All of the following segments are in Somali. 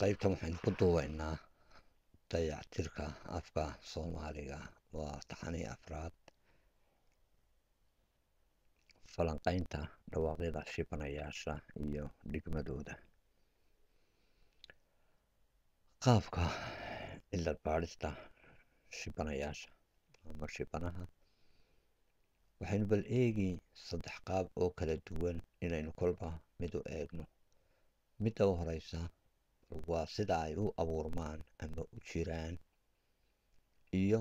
qaybtan waxaynu ku duubaynaa dayactirka afka Soomaaliga waa taxanii afraad falanqaynta dhawaaqyada shibanayaasha iyo dhigmadooda. qaabka cilad baadhista shibanayaasha ama shibanaha waxaynu bal eegi 3 qaab oo kala duwan inaynu kolba mid u eegno. midda u horeysa waa sida ay u abuurmaan ama u jiraan, iyo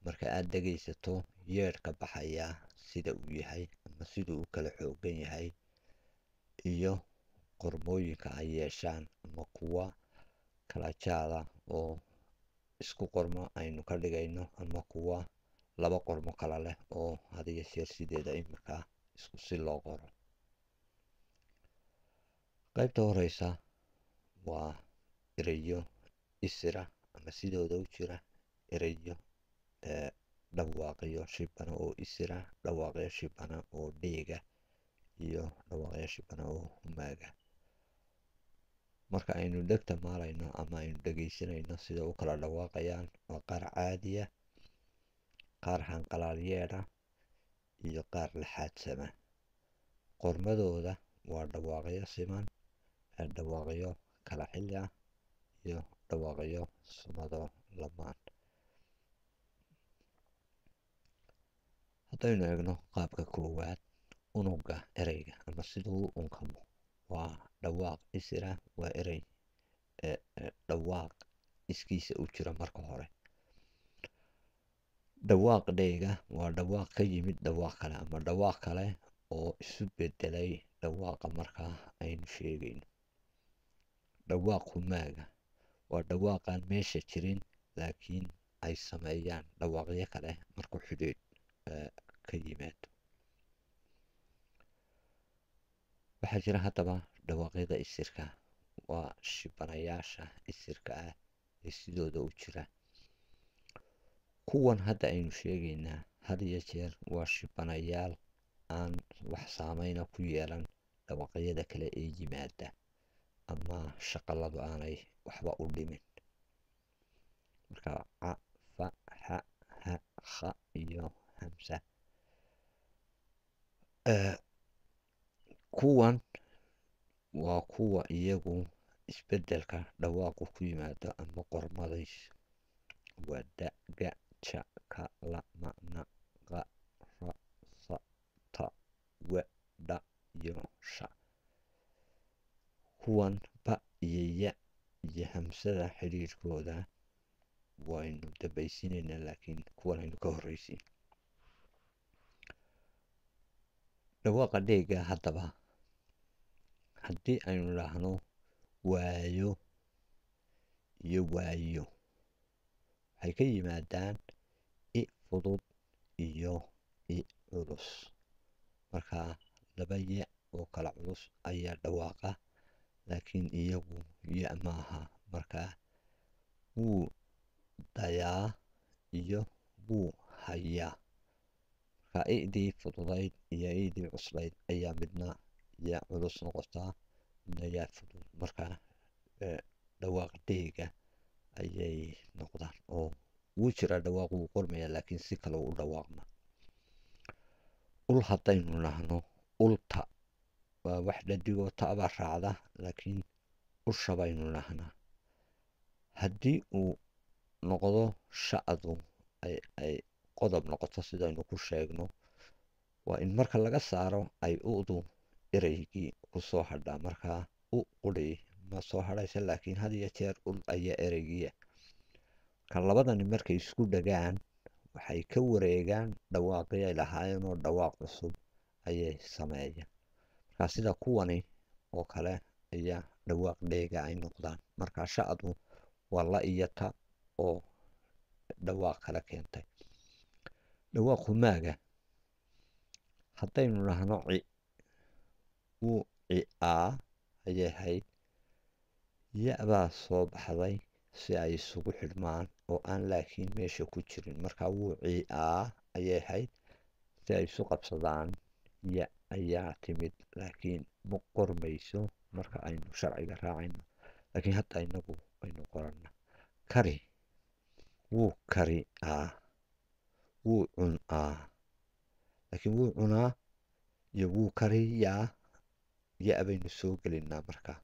marka aad dhegaysato yeedhka baxaya sida uu yahay ama siduu u kala xoogan yahay, iyo qormooyinka ay yeeshaan ama kuwa kala jaada oo isku qormo aynu ka dhigayno, ama kuwa 2 qormo kala leh oo had iyo jeer sideeda imika isku si loo qoro. qaybta horeysa waa erayo isira ama sidooda u jira, erayo dhawaaqyo shibana oo isira, dhawaaqyo shibana oo dheega, iyo dhawaaqyo shibana oo humaaga. marka aynu dhegta maalayno ama aynu dhegaysanayno sida u kala dhawaaqayaan waa qaar caadiya, qaar hanqalaal yeedha, iyo qaar laxaadsama. qormadooda waa dhawaaqyo siman, dhawaaqyo kala xilli ah, iyo dhawaaqyo sumado lamaan. haddaynu eegno qaabka koowaad, unugga ereyga ama siduu u unkamo waa dhawaaq isira, waa erey dhawaaq iskiisa u jira. marka hore dhawaaq dheega waa dhawaaq ka yimid dhawaaq kale ama dhawaaq kale oo isu bedelay dhawaaqa markaa aynu sheegayno. dhawaaq humaaga waa dhawaaqaan meesha jirin laakiin ay sameeyaan dhawaaqyo kale markuu xidhiidh ka yimaado. waxaa jira haddaba dhawaaqyada isirka, waa shibanayaasha isirka ah ee sidooda u jira. kuwan hadda aynu sheegaynaa had iyo jeer waa shibanayaal aan wax saameyna ku yeelan dhawaaqyada kale ee yimaada, ama shaqaladu aanay waxba u dhimin. marka ca, fa, xa, ha, kha iyo hamsa. kuwan waa kuwa iyagu isbedelka dhawaaqu ku yimaado ama qormadays. waa da, ga, ja, ka, la, ma, na, qa, ra, sa, ta, wa, dha iyo sha. kuwan ba iyo ya iyo hamsada xidhiidhkooda waynu dambaysiinaynaa, laakiin kuwan aynu ka horreysiin. dhawaaqa dheega haddaba haddii aynu idhaahno waayo iyo waayo, waxay ka yimaadaan i fudud iyo i culus. markaa 2 ya oo kala culus ayaa dhawaaqa, laakiin iyagu ya maaha. markaa wuu dayaa iyo wuu hayaa. markaa i'dii fududayd iyo i'dii cuslayd ayaa midna ya culus noqotaa, midna ya fudud. markaa dhawaaq dheega ayay noqdaan, oo wuu jira dhawaaq wuu qormaya laakiin si kale u dhawaaqma. ul haddaynu nahno ulta waa wax dhadigoo ta'ba raacda, laakiin usha baynu nahnaa. haddii uu noqdo sha'du ay qodob noqoto sidaynu ku sheegno, waa in marka laga saaro ay u'du ereygii ku soo hadhaa. markaa u quri ma soo hadhaysa, laakiin had iyo jeer ul ayaa ereygiia. marka labadani markay isku dhagaan waxay ka wareegaan dhawaaqii ay lahaayeen oo dhawaaq cusub ayay sameeyaan. markaa sida kuwani oo kale ayaa dhawaaq dheega ay noqdaan. markaa sha'du waa la iyo ta oo dhawaaq kala keentay. dhawaaq humaaga haddaynu nahno ci, wuu ci'aa ayay ahayd, ya baa soo baxday si ay isugu xidhmaan oo aan laakiin meesha ku jirin. markaa wuu ci'aa ayay ahayd si ay isu qabsadaan. ya ayaa timid laakiin ma qormayso marka aynu sharciga raacayno, laakiin hadda inagu aynu qorana kari wuu kariyaa wuu cunaa laakiin wuu cunaa iyo wuu kariyaa ya baynu soo gelinaa markaa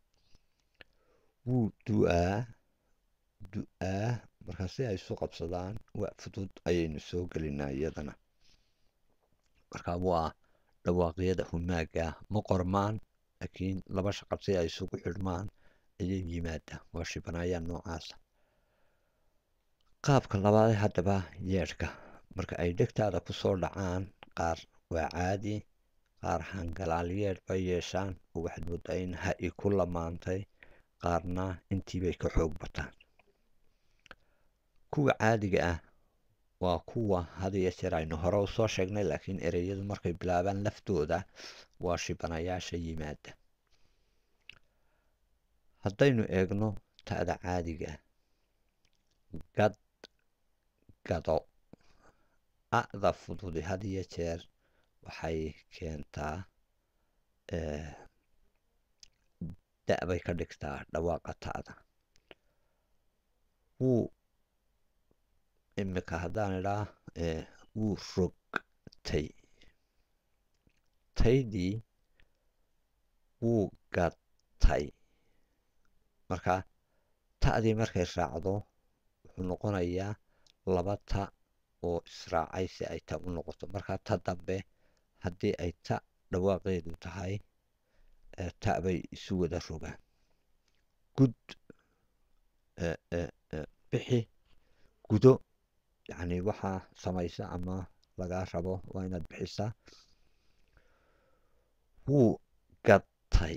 wuu du'aa markaa si ay isu qabsadaan waa fudud ayaynu soo gelinaa iyadana markaa waa dhawaaqyada humaaga ma qormaan laakiin laba shaqal si ay isugu xidhmaan ayay yimaadaan waa shibanayaa noocaasa qaabka labaad haddaba yeedhka marka ay dhegtaada ku soo dhacaan qaar waa caadi qaar hangalaal yeedh bay yeeshaan oo waxaad moodaa in ha-i ku lamaantay qaarna intiibay ka xoog bataan kuwa caadiga ah waa kuwa had iyo jeer aynu hore u soo sheegnay laakiin ereyadu markay bilaabaan laftooda waa shibanayaasha yimaada haddaynu eegno ta'da caadiga gad gado a'da fududi had iyo jeer waxay keentaa da' bay ka dhigtaa dhawaaqa ta'da wuu imika haddaan idhaa wuu rogtay taydii wuu gatay marka ta'dii markay raacdo wuxuu noqonayaa laba ta oo israacay si ay ta u noqoto markaa ta dambe haddii ay ta dhawaaqeedu tahay ta bay isu wada rogaan gud bixi gudo yacni waxaa samaysa ama lagaa rabo waa inaad bixisaa wuu gatay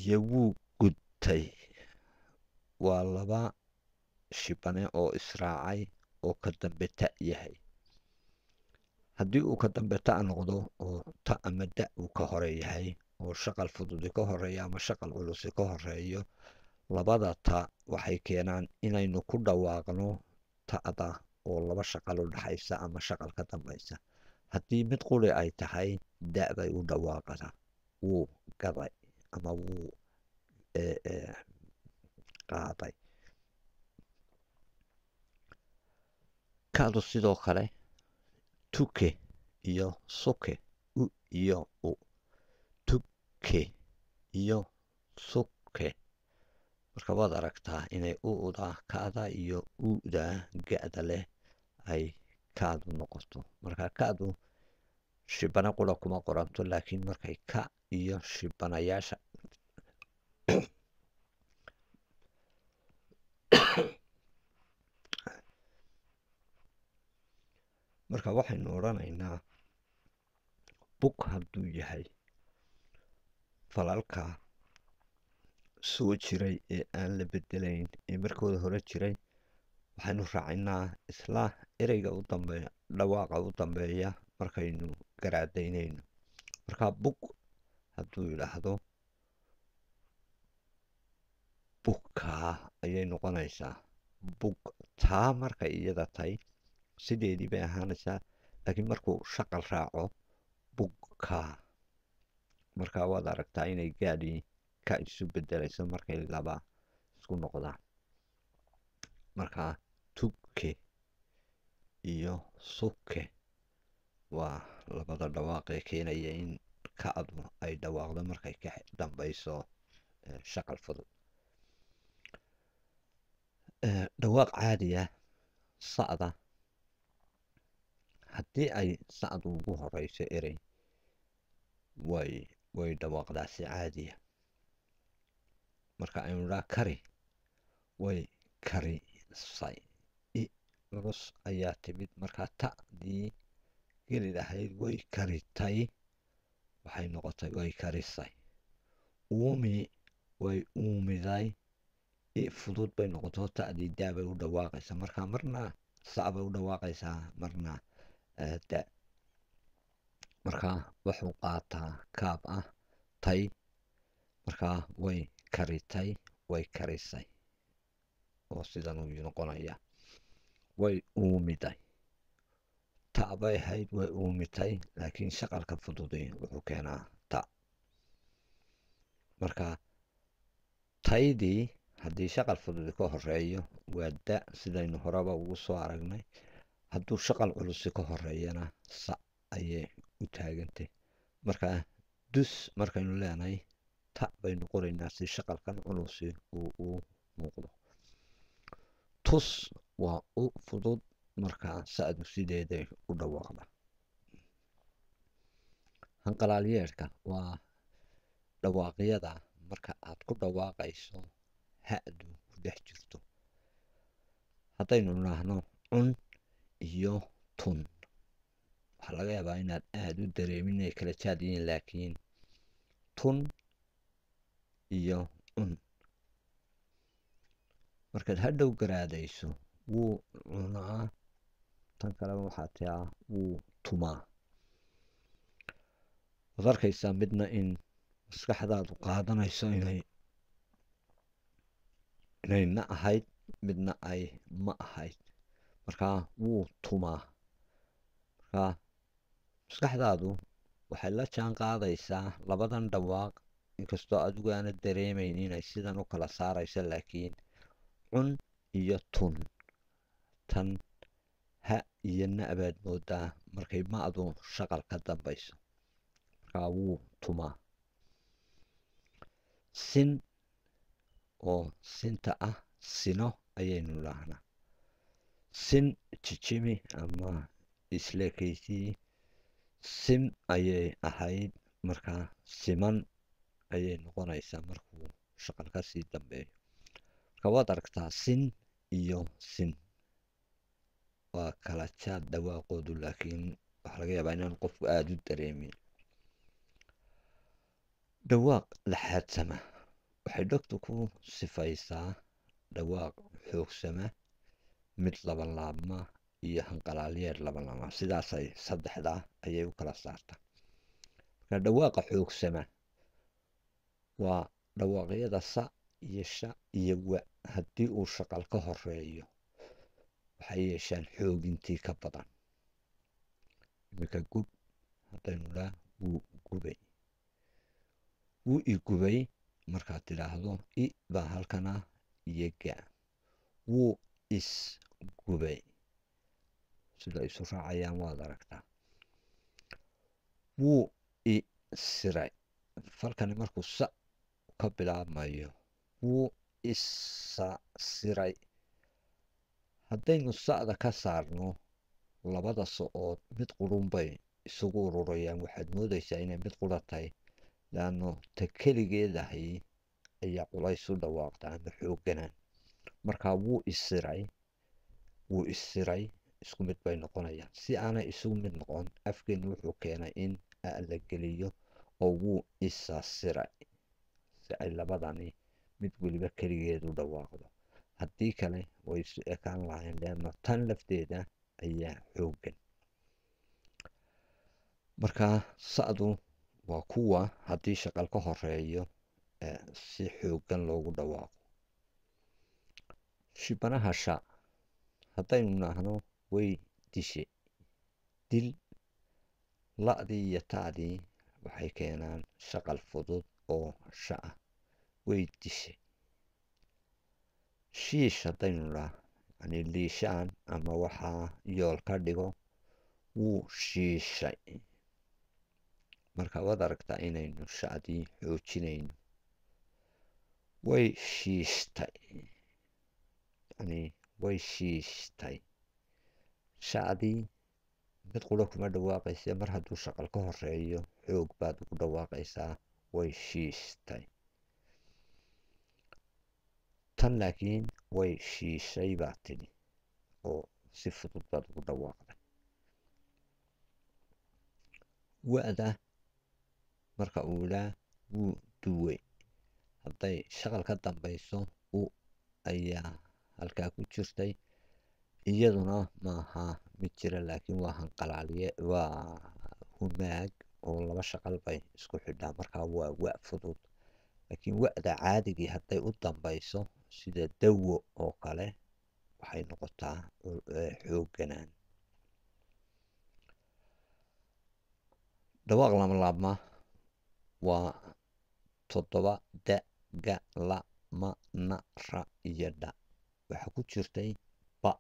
iyo wuu gudtay waa laba shibane oo israacay oo ka dambe ta yahay haddii uu ka dambe ta noqdo oo ta ama da uu ka hore yahay oo shaqal fududi ka horeeyo ama shaqal culusi ka horeeyo labada ta waxay keenaan inaynu ku dhawaaqno ta'da oo laba shaqal u dhaxaysa ama shaqal ka dambaysa haddii mid quri ay tahay da' bay u dhawaaqataa wuu gaday ama wuu qaaday ka'du sidoo kale tuke iyo suke u iyo u tuke iyo suke marka waad aragtaa inay u'da ka'da iyo u'da ga'da leh ay ka'du noqoto marka ka'du shibana qura kuma qoranto laakiin markay ka iyo shibanayaasha marka waxaynu odhanaynaa bug hadduu yahay falalka soo jiray ee aan la bedelayn ee markooda hore jiray waxaynu raacinaa isla ereyga u dambeeya dhawaaqa u dambeeya markaynu garaadaynayno marka bug hadduu yidhaahdo bugkaa ayay noqonaysaa bug taa markay iyada tahay sideedii bay ahaanaysaa laakiin markuu shaqal raaco bugkaa markaa waad aragtaa inay gaadhii ka isu bedelayso markay laba isku noqdaan markaa tuke iyo suke waa labada dhawaaqee keenaya in ka'du ay dhawaaqdo markay ka dambayso shaqal fudud dhawaaq caadiya sa'da haddii ay sa'du ugu horeyso erey way dhawaaqdaa si caadiya marka aynu idhaa kari way karisay i culus ayaa timid markaa ta'dii geli lahayd way karitay waxay noqotay way karisay uumi way uumiday i fudud bay noqoto ta'dii daa bay u dhawaaqaysaa markaa marna sa' bay u dhawaaqaysaa marna da markaa wuxuu qaataa kaab ah tay markaa way karitay way karisay oo sidan uu noqonaya way uumiday ta' bay ahayd way uumitay laakiin shaqalka fududi wuxuu keenaa ta marka taydii haddii shaqal fududi ka horeeyo waa da sidaynu horeba ugu soo aragnay hadduu shaqal culusi ka horeeyana sa ayay u taagantay markaa dus markaynu leenahay ta baynu qoraynaa si shaqalkan culusi uu u muuqdo tus waa u fudud markaa sa'du sideeday u dhawaaqda hanqalaalyeedhka waa dhawaaqyada marka aad ku dhawaaqayso ha'du ku dhex jirto haddaynu nahno cun iyo tun waxaa laga yaabaa inaad aada u dareemin inay kala jaad yihiin laakiin tun iyo cun markaad hadhow garaadayso wuu cunaa tan kaleba waxaa tiaa wuu tumaa waad arkaysaa midna in maskaxdaadu qaadanayso inay na ahayd midna ay ma ahayd markaa wuu tumaa markaa maskaxdaadu waxay la jaan qaadaysaa labadan dhawaaq inkastoo adigu aanad dareemayn inay sidan u kala saarayso laakiin cun iyo tun tan ha iyo na baad moodaa markay ma'du shaqal ka dambayso markaa wuu tumaa sin oo sinta ah sino ayaynu idhaahnaa sin jijimi ama isleekaysii sim ayay ahayd markaa siman ayay noqonaysaa markuu shaqal ka sii dambeeyo marka waad aragtaa sin iyo sin waa kala jaad dhawaaqoodu laakiin waxaa laga yaabaa inaan qofku aada u dareemin dhawaaq laxaadsama waxay dhogtu ku sifaysaa dhawaaq xoogsama mid labanlaabma iyo hanqalaalyeer labanlaabma sidaasay saddexdaa ayay u kala saartaa marka dhawaaqa xoogsama waa dhawaaqyada sa iyo sha iyo wa haddii uu shaqal ka horeeyo waxay yeeshaan xoogintii ka badan iminka gub haddaynu dhaa wuu gubay wuu i gubay markaad tidhaahdo i baa halkana iyo ga wuu is gubay sida isu raacayaan waad aragtaa wuu i siray falkani markuu sa ka bilaabmayo wuu isa siray haddaynu sa'da ka saarno labada so'ood mid qurun bay isugu ururayaan waxaad moodaysaa inay mid qura tahay laanno ta keligeedahay ayaa culays u dhawaaqda ama xoogganaan markaa wuu isiray isku mid bay noqonayaan si aanay isugu mid noqon afkeenu wuxuu keenay in la geliyo oo wuu isa siray si ay labadani mid weliba keligeedu dhawaaqdo haddii kale way isu ekaan lahayn leanno tan lafteeda ayaa xooggan markaa sa'du waa kuwa haddii shaqal ka horeeyo si xooggan loogu dhawaaqo shibanaha sha haddaynu nahno way dishe dil la'dii iyo ta'dii waxay keenaan shaqal fudud oo sha ah way dishe shiish haddaynu dhaah yani liishaan ama waxaa yool ka dhigo wuu shiishay marka waad aragtaa inaynu sha'dii xoojinayno way shiishtay yani way shiishtay sha'dii mid qura kuma dhawaaqaysa mar hadduu shaqal ka horeeyo xoog baad ugu dhawaaqaysaa way shiishtay tan laakiin way shiishay baa tidhi oo si fudud baad ugu dhawaaqday wa'da marka uu idhaa wuu duway hadday shaqal ka dambayso u ayaa halkaa ku jirtay iyaduna maaha mid jira laakiin waa hanqalaalye waa humaag oo laba shaqal bay isku xidhaa markaa waa wa' fudud laakiin wa'da caadigii hadday u dambayso sida dawo oo kale waxay noqotaa xoogganaan dhawaaq lamalaabma waa 7 da ga la ma na ra iyo dha waxa ku jirtay ba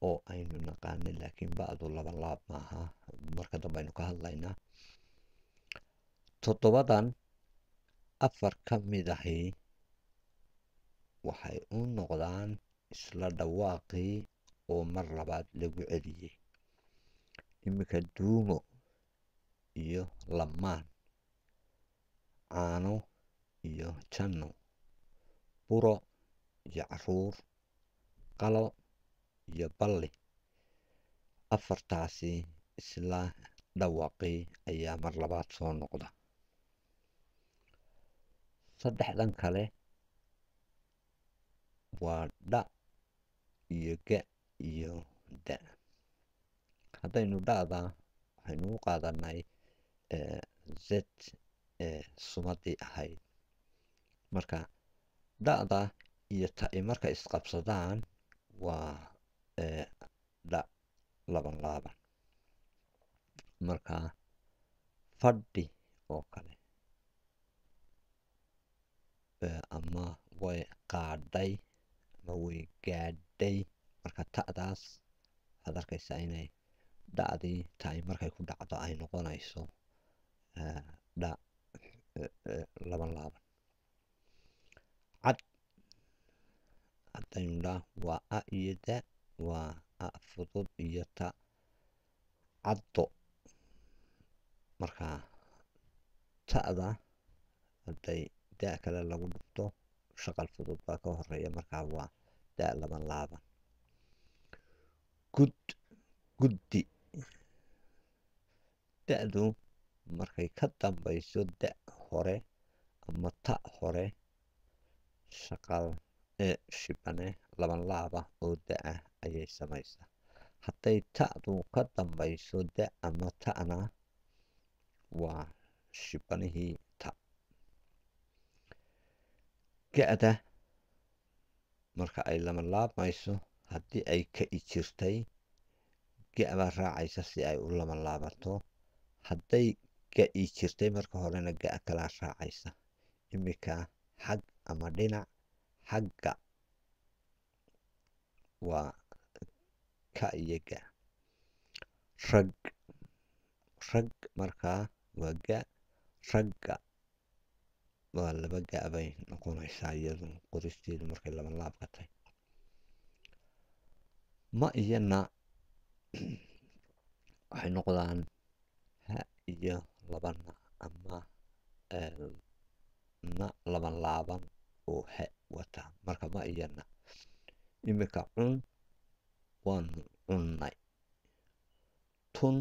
oo aynu naqaanay laakiin ba'du laba laab maaha marka dambe aynu ka hadlaynaa toddobadan afar ka mid ahi waxay u noqdaan isla dhawaaqii oo mar labaad lagu celiyey iminka duumo iyo lamaan caano iyo janno buro iyo caruur qalo iyo balli afartaasi isla dhawaaqii ayaa mar labaad soo noqda saddexdan kale waa dha iyo ga iyo da haddaynu dha'da waxaynu u qaadanay z sumadii ahayd marka dha'da iyo ta'i marka isqabsadaan waa dha laban laaban marka fadhi oo kale ama way qaadhay ama way gaadhay marka ta'daas waxaad arkaysaa inay dha'dii ta'i markay ku dhacdo ay noqonayso dha laban laaban cad haddaynu dhaa waa a iyo da waa a fudud iyo ta caddo marka ta'da hadday da kale lagu dhufto shaqal fudud baa ka horeeya markaa waa da laban laaban guddi da'du markay ka dambayso da hore ama ta hore shaqal shibane laban laaba oo da ah ayay samaysaa hadday ta'du ka dambayso da ama ta'na waa shibanihii ta ga'da marka ay laban laabmayso haddii ay ka ijirtay ga' baa raacaysa si ay u laban laabato hadday ga'i jirtay marka horena ga' kalaa raacaysa iminka xag ama dhinac xagga waa ka iyo ga rag markaa waa ga ragga waa laba ga' bay noqonaysaa iyadu qoristeedu markay laban laabka tahay ma iyo na waxay noqdaan ha iyo labana ama na laban laaban oo ha wata marka ma iyo na iminka cun waanu cunnay tun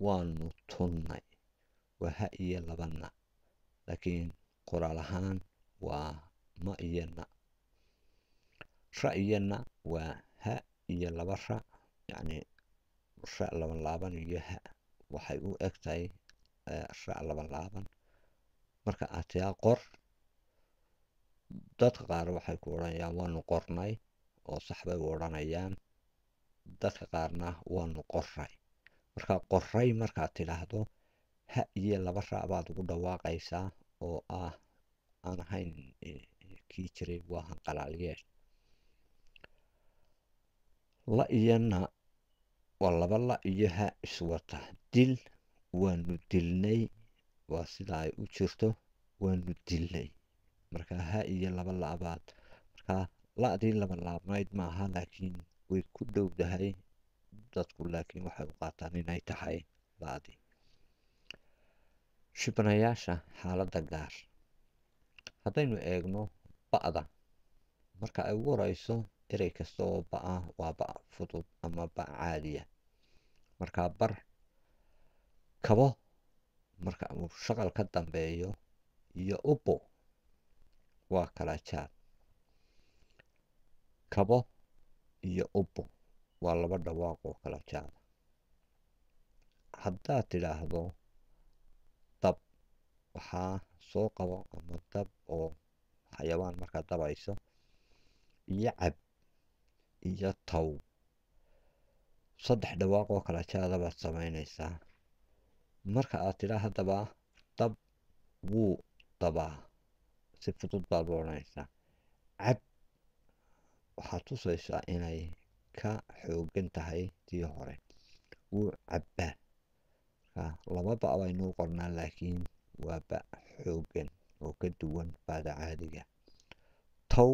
waanu tunnay waa ha iyo labana laakiin qoraal ahaan waa ma iyo na ra iyo na waa ha iyo laba ra yacni ra laban laaban iyo ha waxay u eg tahay ra laban laaban marka aad tiraa qor dadka qaar waxay ku odhanayaan waanu qornay oo sax bay u odhanayaan dadka qaarna waanu qoray marka qoray markaad tidhaahdo ha iyo laba ra baad ugu dhawaaqaysaa oo ah aan ahayn kii jiray waa hanqalaalyeer la iyo na waa laba la iyo ha iswata dil waanu dilnay waa sida ay u jirto waanu dilnay marka ha iyo laba la'baad marka la'dii laban laabnayd maaha laakiin way ku dhowdahay dadku laakiin waxay u qaataan inay tahay la'dii shibanayaasha xaaladda gaar haddaynu eegno ba'da marka ay ugu horeyso erey kasta oo ba'a waa ba' fudud ama ba' caadiya markaa bar kabo marka uu shaqal ka dambeeyo iyo ubbo waa kala jaad kabo iyo ubbo waa laba dhawaaq oo kala jaada haddaad tidhaahdo dab waxaa soo qabo ama dab oo xayawaan markaad dabayso iyo cab iyo taw saddex dhawaaq oo kala jaada baad samaynaysaa marka aad tidhaa haddaba dab wuu dabaa si fudud baad u odhanaysaa cab waxaa tusaysaa inay ka xoogan tahay tii hore. wuu cabbaa. laba ba' baynuu qornaa laakiin waa ba' xoogan oo ka duwan ba'da caadiga. tow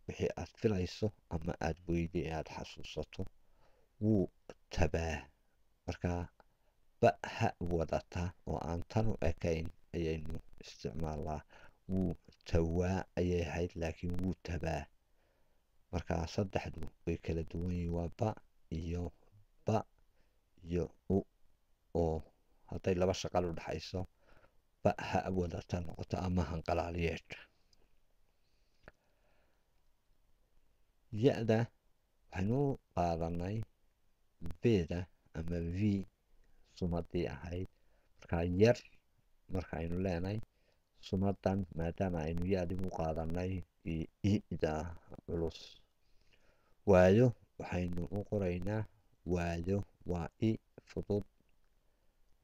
wixii aad filayso ama aad weyday aad xasuusato. wuu tabaa. markaa ba' ha wadata oo aan tanu ekayn ayaynu isticmaalnaa. wuu tawaa ayay ahayd laakiin wuu tabaa. markaa saddexdu way kala duwan yihiin. waa ba iyo u oo hadday laba shaqal u dhaxayso ba ha wadata noqoto ama hanqalaaliyeed. ya-da waxaynu u qaadanay beda ama v sumadii ahayd. markaa yar marka aynu leenahay sumadan maadaama aynu ya-dib u qaadanay i'da culus. waayo waxaynu u qoraynaa waayo waa i fudud.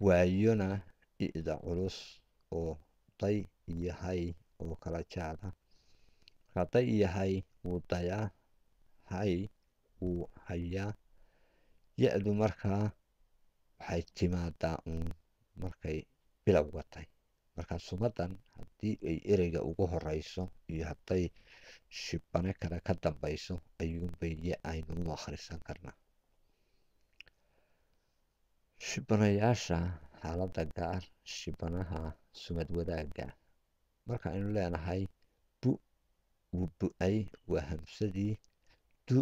waayona i'da culus oo day iyo hay oo kala jaada. markaa day iyo hay wuu dayaa. hay wuu hayaa. ya-du markaa waxay timaadaa uun markay bilowga tahay. markaa sumadan haddii ay ereyga ugu horeyso iyo hadday shibane kale ka dambayso ayuunbay ya aynu u akhrisan karnaa. shibanayaasha xaaladda gaar shibanaha sumad wadaagga. marka aynu leenahay bu wuu bu-ay waa hamsadii. du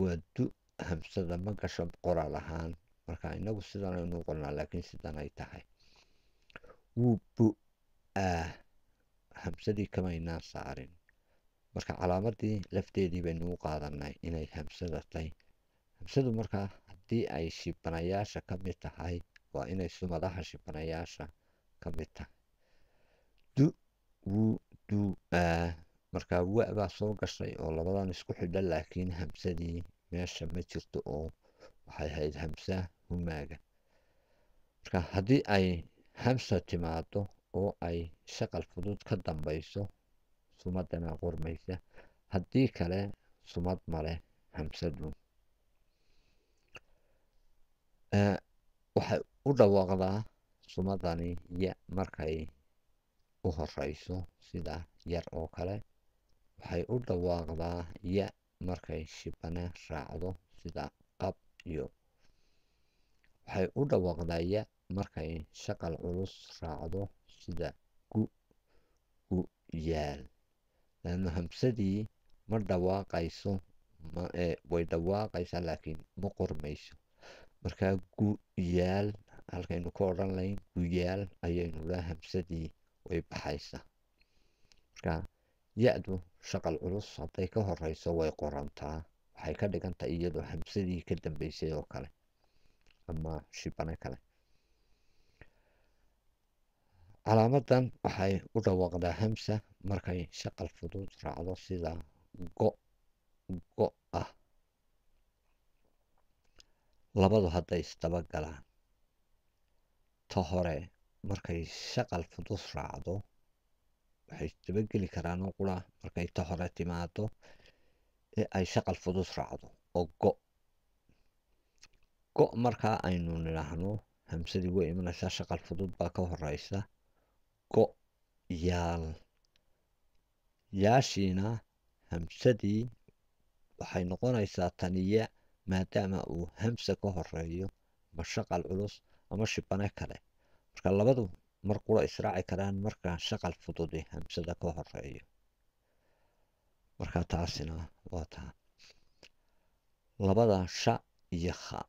waa du hamsada ma gasho qoraal ahaan. marka inagu sidan aynu u qornaa laakiin sidan ay tahay. wuu bu-aa hamsadii kamaynaan saarin. marka calaamadii lafteedii baynu u qaadanay inay hamsada tahay. hamsadu markaa haddii ay shibanayaasha ka mid tahay waa inay sumadaha shibanayaasha ka mid tahay. du wuu du-aa. markaa wa baa soo gashay oo labadan isku xidha laakiin hamsadii meesha ma jirto oo waxay ahayd hamsa humaaga. marka haddii ay hamsa timaado oo ay shaqal fudud ka dambayso sumadana qormaysa. haddii kale sumad male hamsadu. waxay u dhawaaqdaa sumadani ya markay u horeyso sida yar oo kale. waxay u dhawaaqdaa ya markay shibane raacdo sida qab iyo. waxay u dhawaaqdaa ya markay shaqal culus raacdo sida gu yaal. laanno hamsadii ma dhawaaqayso way dhawaaqaysaa laakiin ma qormayso. markaa gu yaal halkaynu ka odhan lahayn guyaal ayaynu laa hamsadii way baxaysaa. markaa ya-du shaqal culus hadday ka horeyso way qorantaa. waxay ka dhigantahay iyadoo hamsadii ka dambeysay oo kale ama shibane kale. calaamadan waxay u dhawaaqdaa hamsa markay shaqal fudud raacdo sida go ah. labadu hadday isdaba galaan. ta hore markay shaqal fudud raacdo waxay isdabageli karaan oo qura markay ta hore timaado ee ay shaqal fudud raacdo oo go markaa aynu nidhaahno hamsadii way imanaysaa shaqal fudud baa ka horeysa. go yaal. yaashiina hamsadii waxay noqonaysaa taniya maadaama uu hamsa ka horeeyo ama shaqal culus ama shibane kale. marka labadu mar qura israaci karaan marka shaqal fududi hamsada ka horeeyo. marka taasina waa taa. labada sha iyo kha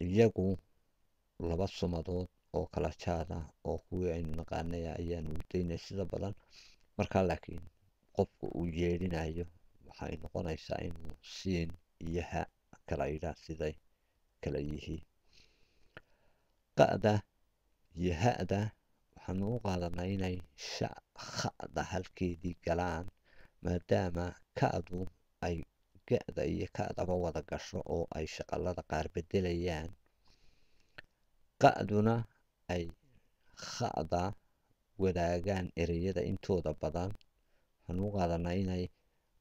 iyagu laba sumadood oo kala jaada oo kuwii aynu naqaanay ayaanu daynay sida badan. markaa laakiin qofku uu yeedhinayo waxay noqonaysaa inuu siin iyo ha kala yidhaa siday kala yihiin. qa'da iyo ha-da waxaanu u qaadanay inay kha'da halkeedii galaan maadaama ka'du ay ga-da iyo ka'daba wada gasho oo ay shaqalada qaar bedelayaan. qa'duna ay kha'da wadaagaan ereyada intooda badan waxaan u qaadanaa inay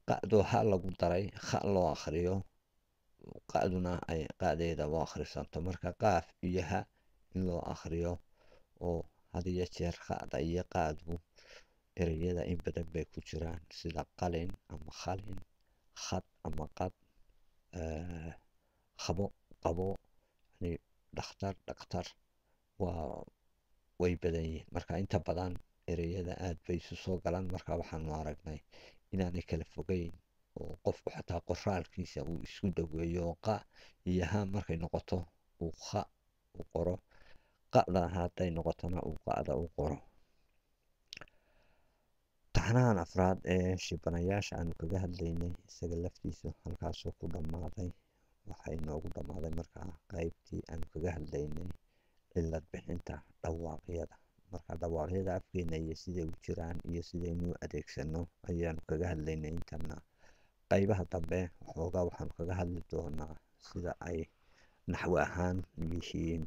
qa'du ha lagu daray kha loo akhriyo qa'duna ay qa'deeda u akhrisanto marka qaaf iyo ha in loo akhriyo oo had iyo jeer kha'da iyo qaadbu ereyada in badan bay ku jiraan sida qalin ama khalin khad ama qad khabo qabo yani dhakhtar dhaktar waa way badan yihiin marka inta badan ereyada aad bay isu soo galaan marka waxaanu aragnay inaanay kala fogeyn oo qofku xataa qoraalkiisa uu isku dhaweeyo oo qa iyo ha markay noqoto uu kha u qoro qa'da hadday noqotona uu qa'da u qoro taxanahan afraad ee shibanayaasha aanu kaga hadlaynay isaga laftiisu halkaasoo ku dhammaaday waxay noogu dhammaaday markaa qaybtii aanu kaga hadlaynay cilad bixinta dhawaaqyada marka dhawaaqyada afkeena iyo siday u jiraan iyo sidaynu u adeegsano ayaanu kaga hadlaynay intana qaybaha dambe waxoogaa waxaanu kaga hadli doonaa sida ay naxwi ahaan yihiin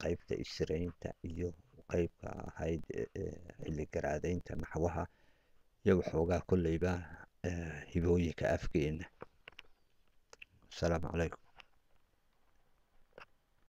qaybta israynta iyo qaybka ahayd xilligaraadaynta naxwaha iyo waxoogaa kolleyba hibooyinka afkeena asalaamu calaykum